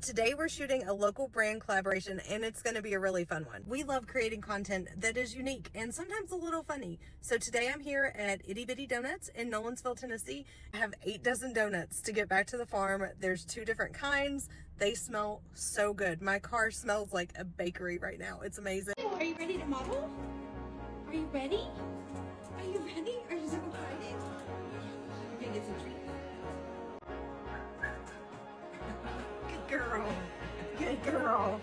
Today we're shooting a local brand collaboration and it's going to be a really fun one. We love creating content that is unique and sometimes a little funny. So today I'm here at Itty Bitty Donuts in Nolensville, Tennessee. I have 8 dozen donuts to get back to the farm. There's 2 different kinds. They smell so good. My car smells like a bakery right now. It's amazing. Are you ready to model? Are you ready? Are you ready? Are you so excited? You're gonna get some treats. Good girl. Good girl.